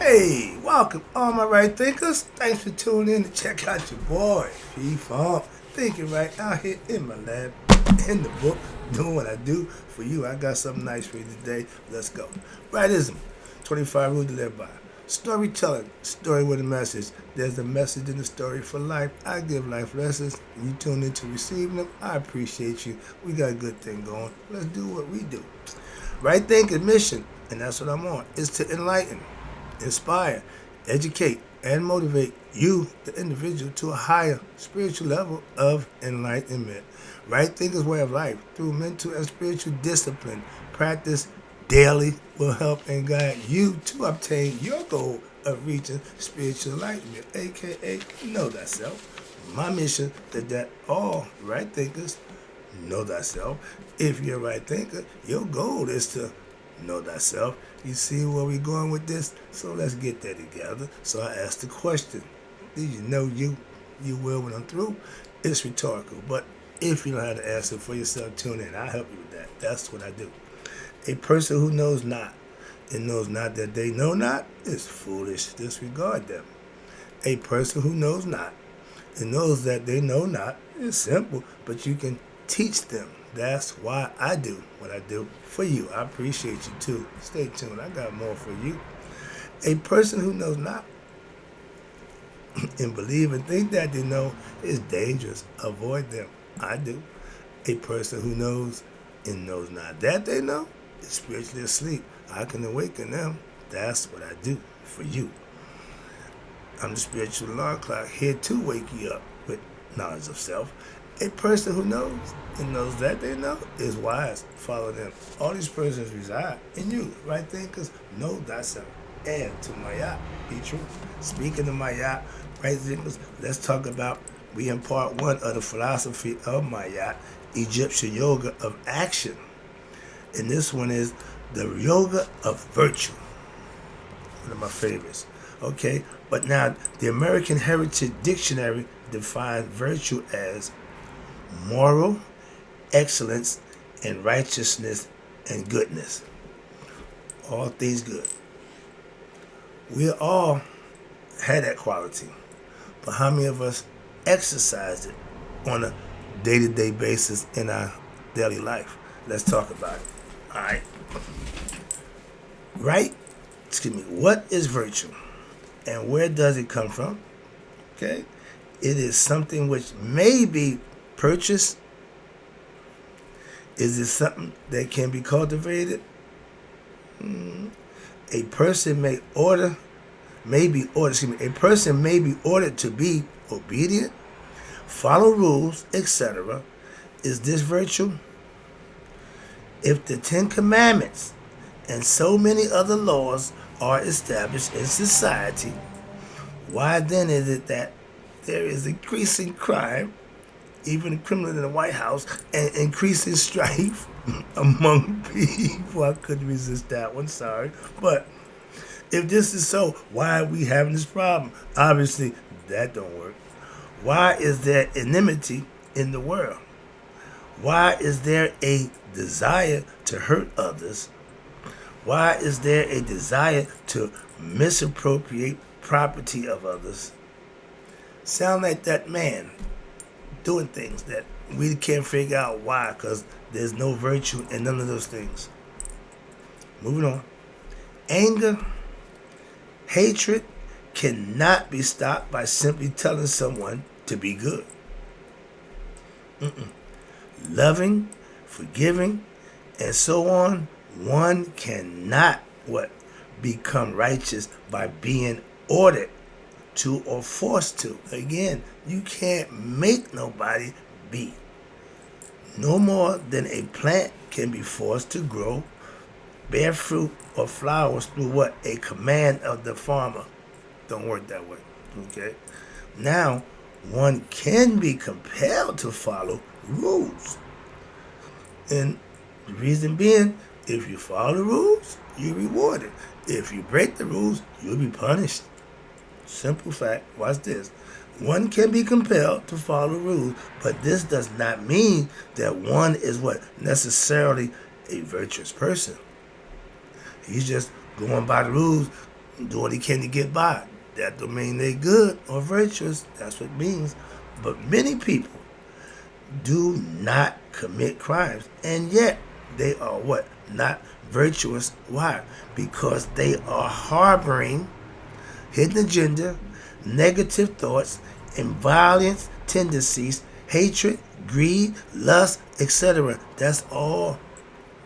Hey, welcome all my right thinkers. Thanks for tuning in to check out your boy, P-Funk. Thinking right out here in my lab, in the book, doing what I do for you. I got something nice for you today. Let's go. Rightism, 25 rules to live by. Storytelling, story with a message. There's a message in the story for life. I give life lessons. You tune in to receiving them. I appreciate you. We got a good thing going. Let's do what we do. Right thinking mission, and that's what I'm on, is to enlighten, inspire, educate, and motivate you, the individual, to a higher spiritual level of enlightenment. Right thinker's way of life through mental and spiritual discipline, practice daily will help and guide you to obtain your goal of reaching spiritual enlightenment, aka know thyself. My mission is that all right thinkers know thyself. If you're a right thinker, your goal is to know thyself. You see where we're going with this? So let's get that together. So I asked the question, do you know you? You will when I'm through. It's rhetorical, but if you know how to answer for yourself, tune in. I'll help you with that. That's what I do. A person who knows not and knows not that they know not is foolish. Disregard them. A person who knows not and knows that they know not is simple, but you can teach them. That's why I do what I do for you. I appreciate you too. Stay tuned. I got more for you. A person who knows not and believe and think that they know is dangerous. Avoid them. I do. A person who knows and knows not that they know is spiritually asleep. I can awaken them. That's what I do for you. I'm the spiritual alarm clock here to wake you up with knowledge of self. A person who knows and knows that they know is wise. Follow them. All these persons reside in you. Right thinkers, know thyself. And to Maya, be true. Speaking of Maya, right thinkers, let's talk about, we in part one of the philosophy of Maya, Egyptian yoga of action. And this one is the yoga of virtue. One of my favorites. Okay, but now the American Heritage Dictionary defines virtue as moral excellence and righteousness and goodness. All things good. We all had that quality, but how many of us exercise it on a day-to-day basis in our daily life? Let's talk about it. All right. What is virtue and where does it come from? Okay. It is something which may be purchased. Is it something that can be cultivated? A person may be ordered to be obedient, follow rules, etc. Is this virtue? If the 10 Commandments and so many other laws are established in society, why then is it that there is increasing crime, even criminal in the White House, and increasing strife among people? I couldn't resist that one, sorry. But if this is so, why are we having this problem? Obviously, that don't work. Why is there enmity in the world? Why is there a desire to hurt others? Why is there a desire to misappropriate property of others? Sound like that man doing things that we can't figure out why, because there's no virtue in none of those things. Moving on. Anger, hatred cannot be stopped by simply telling someone to be good. Loving, forgiving, and so on, one cannot become righteous by being ordered to or forced to. Again, you can't make nobody be. No more than a plant can be forced to grow, bear fruit, or flowers through a command of the farmer. Don't work that way. Okay? Now, one can be compelled to follow rules. And the reason being, if you follow the rules, you're rewarded. If you break the rules, you'll be punished. Simple fact. Watch this. One can be compelled to follow rules, but this does not mean that one is necessarily a virtuous person. He's just going by the rules, do what he can to get by. That don't mean they good or virtuous. That's what it means. But many people do not commit crimes, and yet they are what? Not virtuous. Why? Because they are harboring hidden agenda, negative thoughts, and violent tendencies, hatred, greed, lust, etc. That's all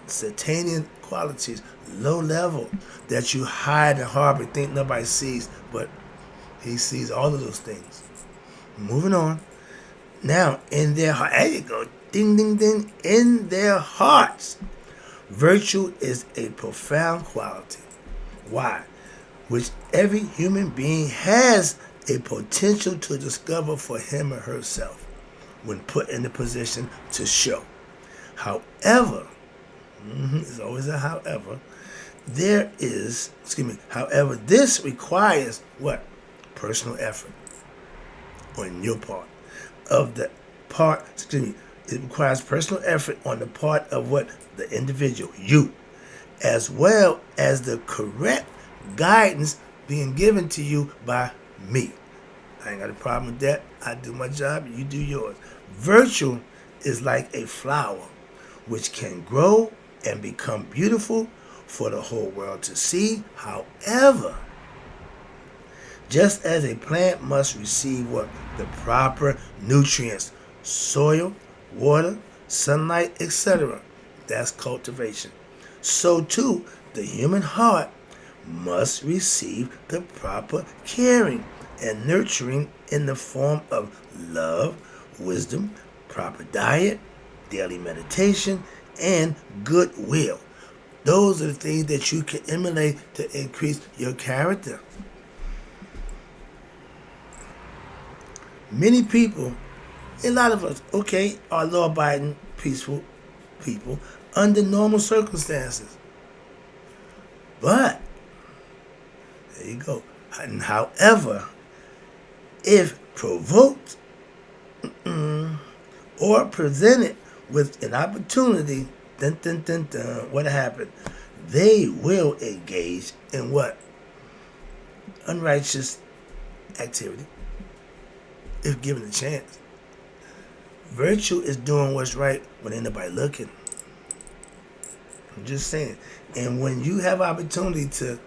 Satanian qualities, low level, that you hide and harbor, think nobody sees, but he sees all of those things. Moving on. Now, in their heart, there you go, ding, ding, ding, in their hearts, virtue is a profound quality. Why? Which every human being has a potential to discover for him or herself when put in the position to show. However, there's always a however, however, this requires what? Personal effort on your part. It requires personal effort on the part of what? The individual, you, as well as the correct guidance being given to you by me. I ain't got a problem with that. I do my job, you do yours. Virtue is like a flower which can grow and become beautiful for the whole world to see. However, just as a plant must receive what? The proper nutrients, soil, water, sunlight, etc. That's cultivation. So too, the human heart must receive the proper caring and nurturing in the form of love, wisdom, proper diet, daily meditation, and goodwill. Those are the things that you can emulate to increase your character. Many people, a lot of us, okay, are law-abiding, peaceful people under normal circumstances. But, there you go. And however, if provoked or presented with an opportunity, what happened? They will engage in what? Unrighteous activity, if given a chance. Virtue is doing what's right when ain't nobody looking. I'm just saying. And when you have opportunity to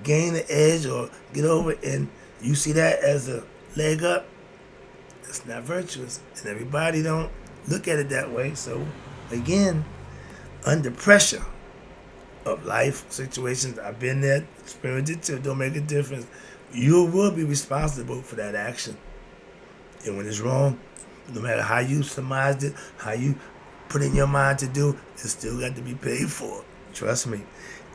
gain the edge or get over it, and you see that as a leg up, it's not virtuous. And everybody don't look at it that way. So, again, under pressure of life situations, I've been there, experienced it too, don't make a difference. You will be responsible for that action. And when it's wrong, no matter how you surmised it, how you put in your mind to do, it's still got to be paid for. Trust me.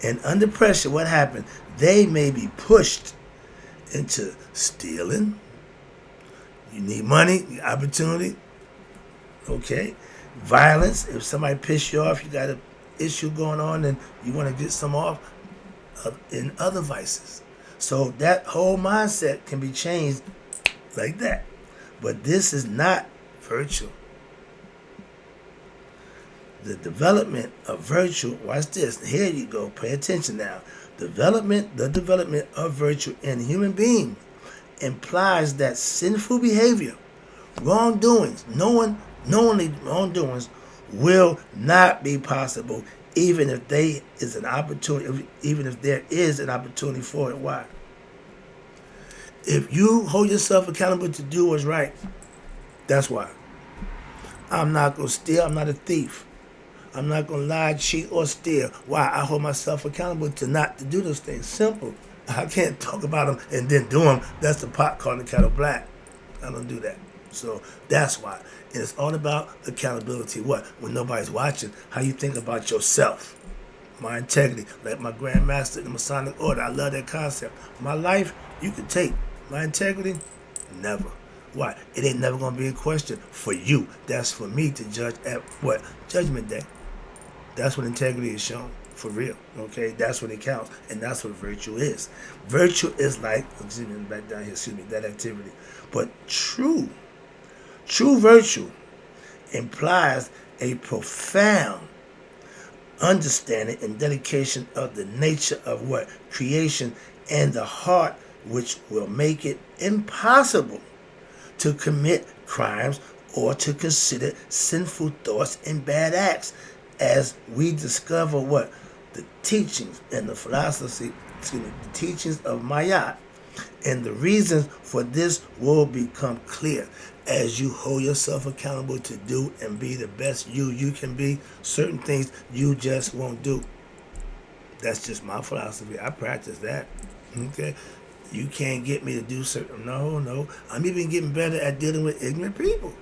And under pressure, what happened? They may be pushed into stealing. You need money, opportunity. Okay. Violence. If somebody pisses you off, you got an issue going on and you want to get some off, in other vices. So that whole mindset can be changed like that. But this is not virtue. The development of virtue, watch this, here you go, pay attention now. The development of virtue in human beings implies that sinful behavior, wrongdoings, knowingly wrongdoings, will not be possible even if there is an opportunity for it. Why? If you hold yourself accountable to do what's right, that's why. I'm not going to steal. I'm not a thief. I'm not going to lie, cheat, or steal. Why? I hold myself accountable to not to do those things. Simple. I can't talk about them and then do them. That's the pot calling the kettle black. I don't do that. So that's why. And it's all about accountability. What? When nobody's watching, how you think about yourself. My integrity. Like my grandmaster in the Masonic order. I love that concept. My life, you can take. My integrity, never. Why? It ain't never going to be a question for you. That's for me to judge at what? Judgment Day. That's when integrity is shown. For real. Okay? That's when it counts. And that's what virtue is. Virtue is like, back down here, that activity. But true virtue implies a profound understanding and dedication of the nature of what? Creation and the heart, which will make it impossible to commit crimes or to consider sinful thoughts and bad acts, as we discover what the teachings and the philosophy, the teachings of Mayat, and the reasons for this will become clear as you hold yourself accountable to do and be the best you can be. Certain things you just won't do. That's just my philosophy. I practice that. Okay? You can't get me to do certain. No. I'm even getting better at dealing with ignorant people.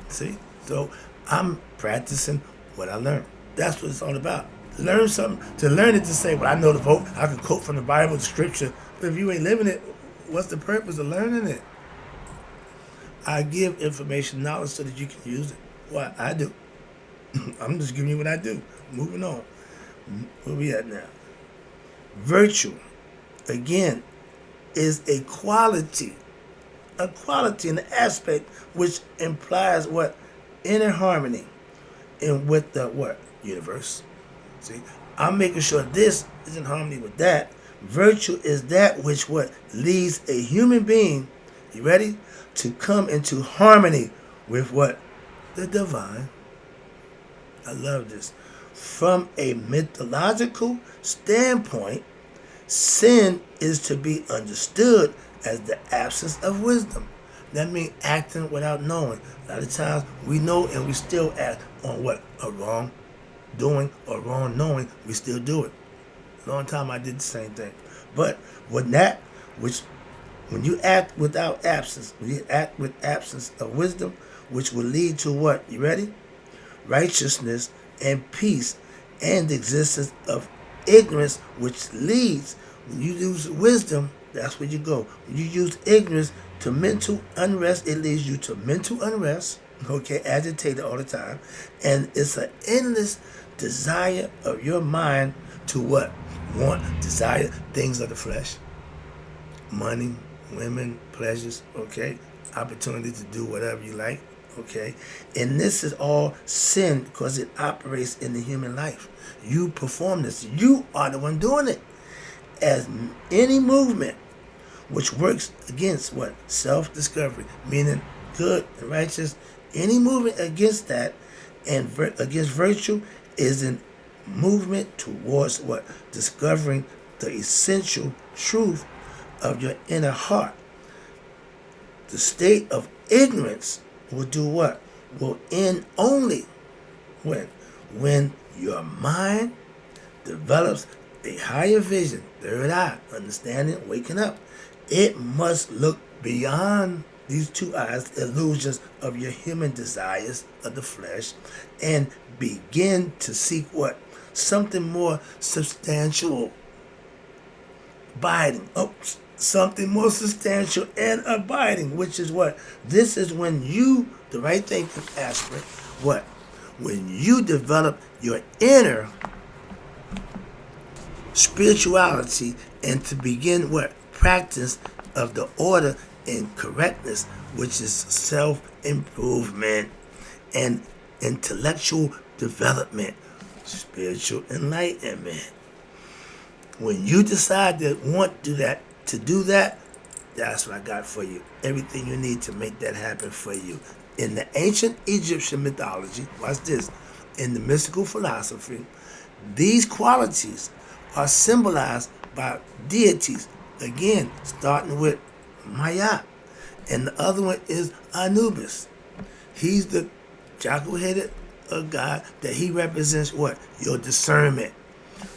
See? So I'm practicing what I learned. That's what it's all about. Learn something. To learn it to say, well, I know the vote. I can quote from the Bible, the scripture. But if you ain't living it, what's the purpose of learning it? I give information, knowledge so that you can use it. Well, I do. I'm just giving you what I do. Moving on. Where we at now? Virtue, again, is a quality in the aspect which implies what? Inner harmony and with the what? Universe. See, I'm making sure this is in harmony with that. Virtue is that which what leads a human being, you ready, to come into harmony with what? The divine. I love this. From a mythological standpoint, sin is to be understood as the absence of wisdom. That means acting without knowing. A lot of times we know and we still act on what? A wrong doing or wrong knowing, we still do it. A long time I did the same thing. But when you act without absence, when you act with absence of wisdom, which will lead to what? You ready? Righteousness and peace and the existence of ignorance, which leads, when you use wisdom, that's where you go. When you use ignorance to mental unrest, it leads you to mental unrest, okay, agitated all the time, and it's an endless desire of your mind to what? Desire things of the flesh, money, women, pleasures, okay, opportunity to do whatever you like, okay, and this is all sin because it operates in the human life. You perform this. You are the one doing it. As any movement which works against what? Self-discovery, meaning good and righteous. Any movement against that and against virtue is a movement towards what? Discovering the essential truth of your inner heart. The state of ignorance will do what? Will end only when your mind develops a higher vision, third eye, understanding, waking up. It must look beyond these two eyes, illusions of your human desires of the flesh, and begin to seek what? Something more substantial. Abiding. Something more substantial and abiding, which is what? This is when you, the right thinking aspect, what? When you develop your inner spirituality and to begin what? Practice of the order and correctness, which is self-improvement and intellectual development, spiritual enlightenment. When you decide to do that, that's what I got for you. Everything you need to make that happen for you. In the ancient Egyptian mythology, watch this, in the mystical philosophy, these qualities are symbolized by deities. Again, starting with Maya. And the other one is Anubis. He's the jackal-headed god that he represents what? Your discernment.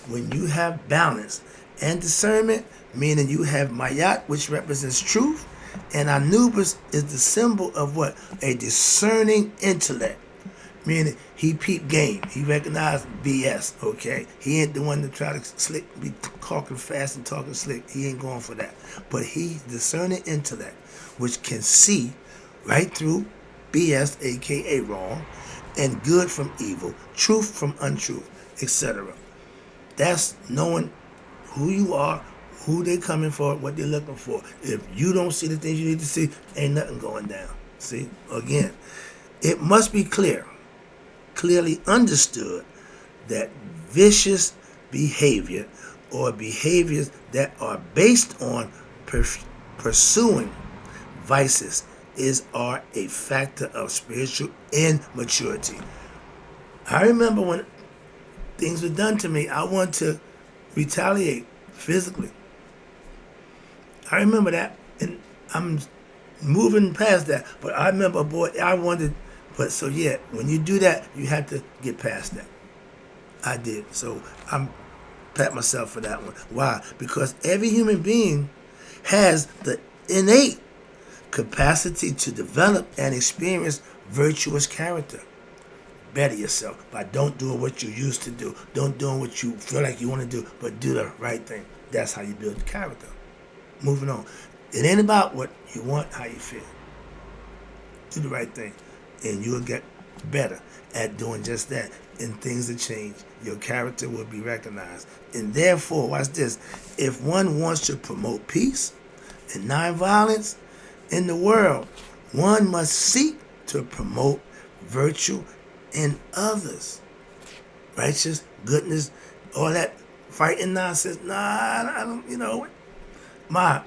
When you have balance and discernment, meaning you have Mayat, which represents truth, and Anubis is the symbol of what? A discerning intellect. Meaning he peep game. He recognized BS, okay? He ain't the one to try to be talking fast and talking slick. He ain't going for that. But he's discerning intellect, which can see right through BS, aka wrong, and good from evil, truth from untruth, etc. That's knowing who you are, who they coming for, what they're looking for. If you don't see the things you need to see, ain't nothing going down. See? Again, it must be clearly understood that vicious behavior or behaviors that are based on pursuing vices are a factor of spiritual immaturity. I remember when things were done to me, I wanted to retaliate physically. I remember that, and I'm moving past that. But I remember, boy, I wanted. But so yeah, when you do that, you have to get past that. I did. So I'm pat myself for that one. Why? Because every human being has the innate capacity to develop and experience virtuous character. Better yourself by don't doing what you used to do. Don't doing what you feel like you want to do, but do the right thing. That's how you build the character. Moving on. It ain't about what you want, how you feel. Do the right thing, and you'll get better at doing just that. And things will change. Your character will be recognized. And therefore, watch this. If one wants to promote peace and nonviolence in the world, one must seek to promote virtue in others. Righteous, goodness, all that fighting nonsense. Nah, I don't,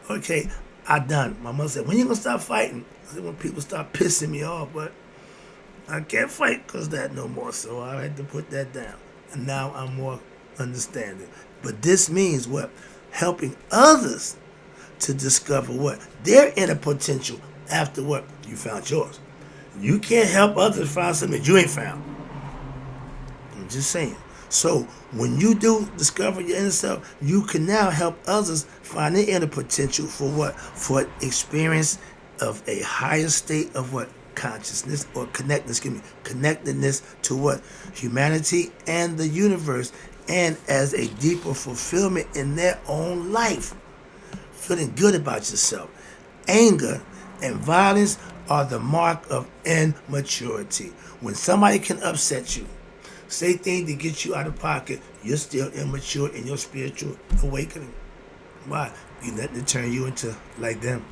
okay, I done. My mother said, when you gonna stop fighting? I said, when people start pissing me off, but I can't fight because that no more. So I had to put that down. And now I'm more understanding. But this means what? Helping others to discover what? Their inner potential after what? You found yours. You can't help others find something that you ain't found. I'm just saying. So when you do discover your inner self, you can now help others find their inner potential for what? For experience of a higher state of what? Consciousness or connectedness to what? Humanity and the universe, and as a deeper fulfillment in their own life. Feeling good about yourself. Anger and violence are the mark of immaturity. When somebody can upset you, say things to get you out of pocket, you're still immature in your spiritual awakening. Why? You letting it turn you into like them.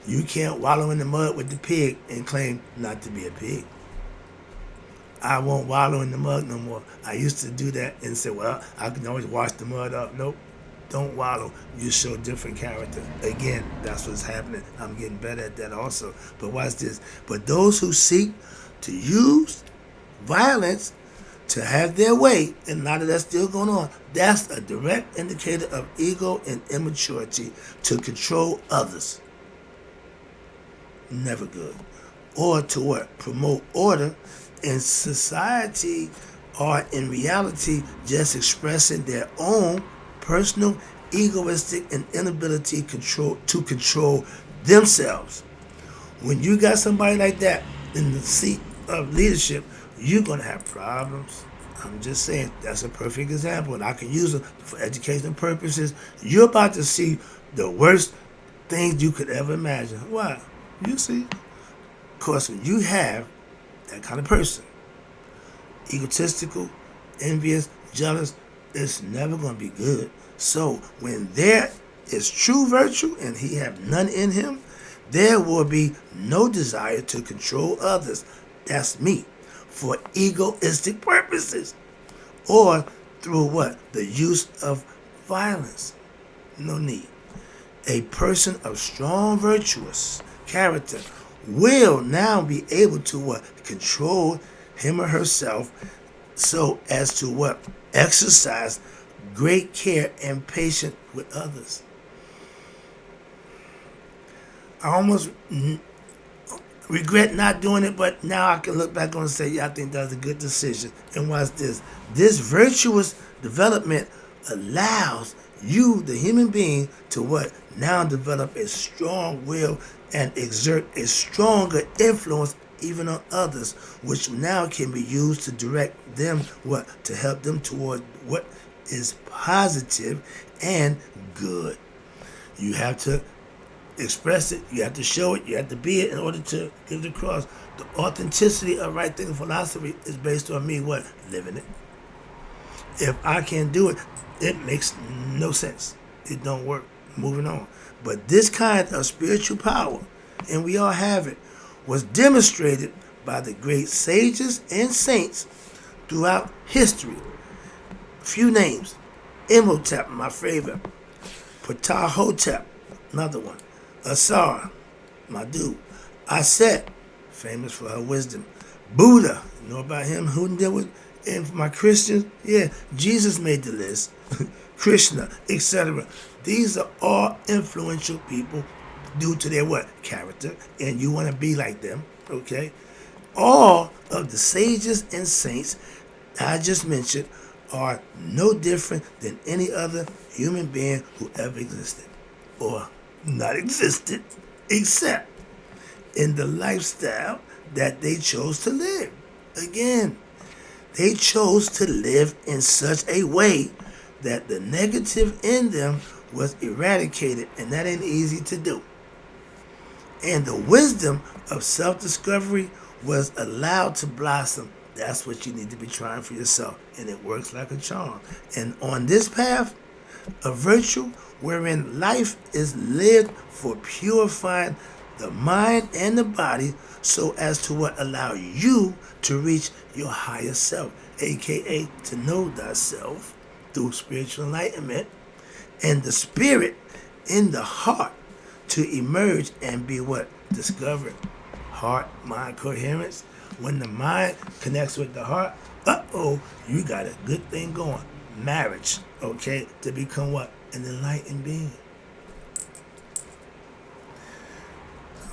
You can't wallow in the mud with the pig and claim not to be a pig. I won't wallow in the mud no more. I used to do that and say, well, I can always wash the mud up. Nope. Don't wallow. You show different character. Again, that's what's happening. I'm getting better at that also. But watch this. But those who seek to use violence to have their way, and a lot of that's still going on, that's a direct indicator of ego and immaturity to control others. Never good. Or to what? Promote order in society, are in reality just expressing their own personal, egoistic, and inability to control themselves. When you got somebody like that in the seat of leadership, you're going to have problems. I'm just saying, that's a perfect example, and I can use it for educational purposes. You're about to see the worst things you could ever imagine. Why? You see? Of course, when you have that kind of person, egotistical, envious, jealous, it's never going to be good. So when there is true virtue and he have none in him, there will be no desire to control others. That's me. For egoistic purposes. Or through what? The use of violence. No need. A person of strong virtuous character will now be able to what? Control him or herself so as to what? Exercise great care and patience with others. I almost regret not doing it, but now I can look back on and say, yeah, I think that was a good decision. And watch this. This virtuous development allows you, the human being, to what? Now develop a strong will and exert a stronger influence even on others, which now can be used to direct them what? To help them toward what is positive and good. You have to express it, you have to show it, you have to be it in order to get it across. The authenticity of right thinking philosophy is based on me what? Living it. If I can't do it, it makes no sense. It don't work. Moving on. But this kind of spiritual power, and we all have it, was demonstrated by the great sages and saints throughout history. Few names. Imhotep, my favorite. Ptahhotep, another one. Asar, my dude. Aset, famous for her wisdom. Buddha, you know about him? Who deal with? And for my Christians, yeah, Jesus made the list. Krishna, etc. These are all influential people due to their what? Character. And you want to be like them, okay? All of the sages and saints I just mentioned are no different than any other human being who ever existed or not existed, except in the lifestyle that they chose to live. Again, they chose to live in such a way that the negative in them was eradicated, and that ain't easy to do. And the wisdom of self-discovery was allowed to blossom. That's what you need to be trying for yourself, and it works like a charm. And on this path, a virtue wherein life is lived for purifying the mind and the body so as to what allow you to reach your higher self, aka to know thyself through spiritual enlightenment, and the spirit in the heart to emerge and be what? Discovered. Heart, mind coherence. When the mind connects with the heart, you got a good thing going. Marriage, okay? To become what? An enlightened being.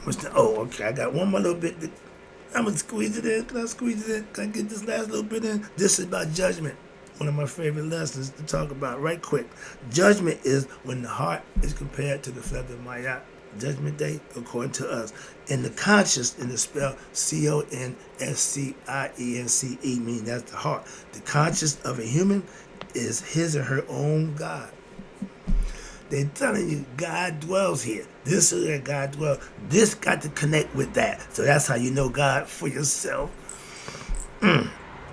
Okay, I got one more little bit. I'm going to squeeze it in. Can I squeeze it in? Can I get this last little bit in? This is about judgment. One of my favorite lessons to talk about right quick. Judgment is when the heart is compared to the feather of Mayat. Judgment Day, according to us. And the conscious, in the spell Conscience, meaning that's the heart. The conscious of a human is his or her own God. They're telling you God dwells here. This is where God dwells. This got to connect with that. So that's how you know God for yourself.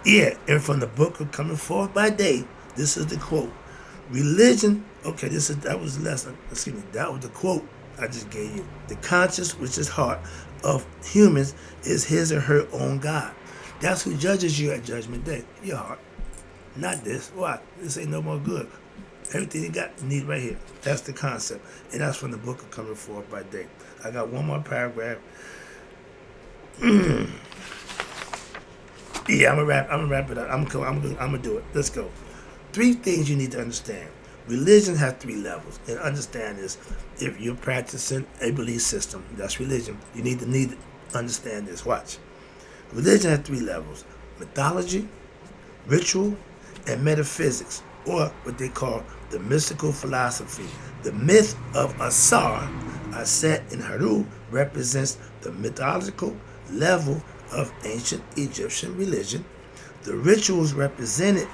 Yeah, and from the book of Coming Forth by Day, this is the quote. Religion, okay, that was the lesson. Excuse me, that was the quote I just gave you. The conscious, which is heart, of humans is his or her own God. That's who judges you at Judgment Day. Your heart. Not this. Why? This ain't no more good. Everything you got, you need right here. That's the concept. And that's from the book of Coming Forth by Day. I got one more paragraph. Yeah, I'm gonna wrap it up. I'm gonna do it. Let's go. 3 things you need to understand. Religion has 3 levels, and understand this. If you're practicing a belief system, that's religion. You need to understand this. Watch. Religion has 3 levels: mythology, ritual, and metaphysics, or what they call the mystical philosophy. The myth of Asar, Aset in Haru, represents the mythological level of ancient Egyptian religion. The rituals represented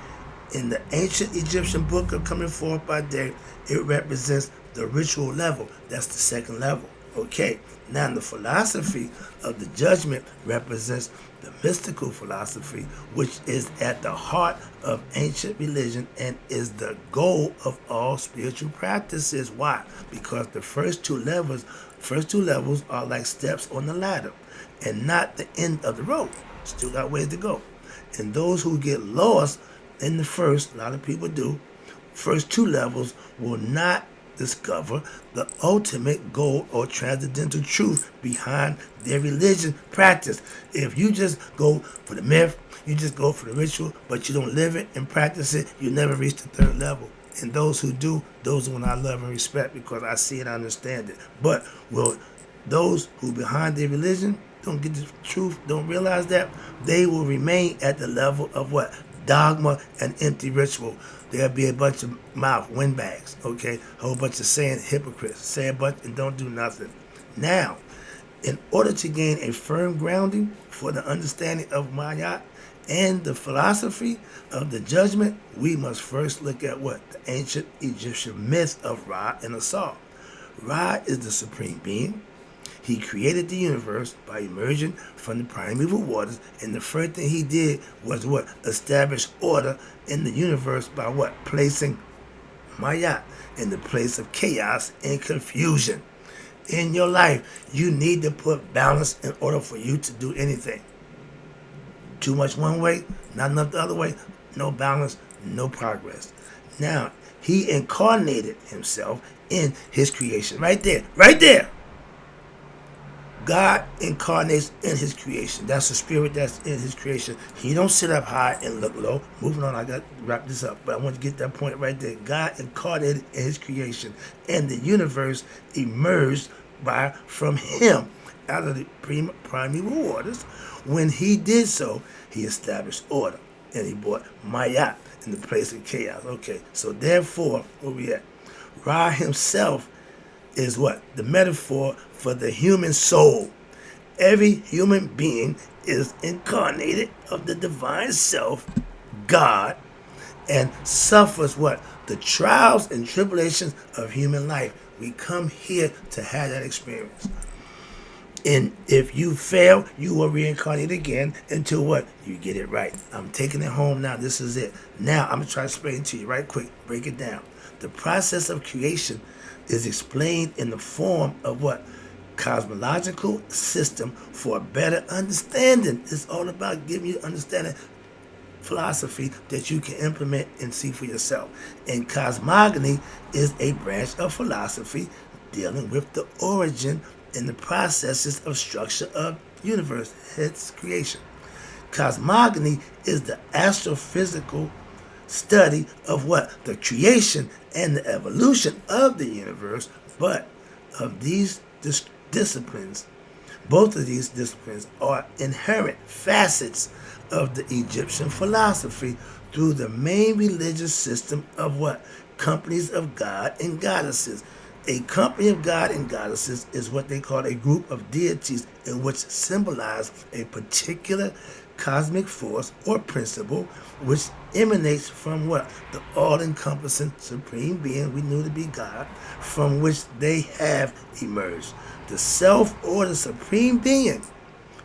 in the ancient Egyptian book of Coming Forth by Day, it represents the ritual level. That's the 2nd level. Okay, now the philosophy of the judgment represents the mystical philosophy, which is at the heart of ancient religion and is the goal of all spiritual practices. Why? Because the first two levels are like steps on the ladder and not the end of the road. Still got ways to go. And those who get lost in the first, a lot of people do, first 2 levels will not discover the ultimate goal or transcendental truth behind their religion practice. If you just go for the myth, you just go for the ritual, but you don't live it and practice it, you never reach the 3rd level. And those who do, those are one I love and respect because I see it, I understand it. But those who behind their religion don't get the truth, don't realize that, they will remain at the level of what? Dogma and empty ritual. There'll be a bunch of mouth, windbags, okay? A whole bunch of saying hypocrites. Say a bunch and don't do nothing. Now, in order to gain a firm grounding for the understanding of Mayat and the philosophy of the judgment, we must first look at what? The ancient Egyptian myth of Ra and Asar. Ra is the supreme being. He created the universe by emerging from the primeval waters, and the first thing he did was what? Establish order in the universe by what? Placing Mayat in the place of chaos and confusion. In your life, you need to put balance in order for you to do anything. Too much one way, not enough the other way, no balance, no progress. Now, He incarnated himself in his creation. Right there. Right there. God incarnates in his creation. That's the spirit that's in his creation. He don't sit up high and look low. Moving on, I got to wrap this up, but I want to get that point right there. God incarnated in his creation, and the universe emerged from him out of the primeval waters. When he did so, he established order, and he brought Maya in the place of chaos. Okay, so therefore, where we at? Ra himself is what? The metaphor for the human soul. Every human being is incarnated of the divine self, God, and suffers what? The trials and tribulations of human life. We come here to have that experience. And if you fail, you will reincarnate again until what? You get it right. I'm taking it home now. This is it. Now, I'm going to try to explain it to you right quick. Break it down. The process of creation is explained in the form of what? Cosmological system for a better understanding. It's all about giving you understanding philosophy that you can implement and see for yourself. And cosmogony is a branch of philosophy dealing with the origin and the processes of structure of universe, hence creation. Cosmogony is the astrophysical study of what? The creation and the evolution of the universe, but of these disciplines, both of these disciplines are inherent facets of the Egyptian philosophy through the main religious system of what? Companies of God and goddesses. A company of God and goddesses is what they call a group of deities in which symbolize a particular cosmic force or principle which emanates from what? The all-encompassing supreme being we knew to be God, from which they have emerged. The self or the supreme being,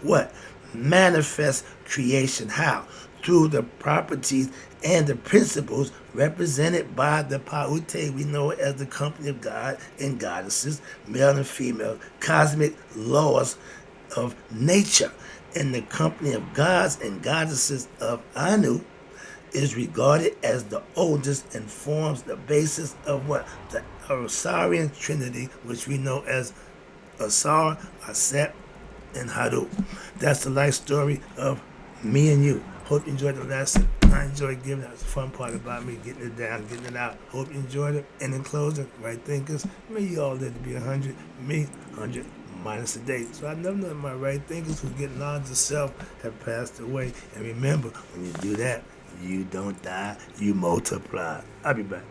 what? Manifests creation. How? Through the properties and the principles represented by the Paute, we know it as the company of God and goddesses, male and female, cosmic laws of nature. And the company of gods and goddesses of Anu is regarded as the oldest and forms the basis of what? The Osirian Trinity, which we know as Asar, Aset, and Haru. That's the life story of me and you. Hope you enjoyed the lesson. I enjoyed giving. That's the fun part about me, getting it down, getting it out. Hope you enjoyed it. And in closing, right thinkers, may you all live to be 100. Me, 100 minus a day. So I never know my right thinkers who get knowledge of self have passed away. And remember, when you do that, you don't die, you multiply. I'll be back.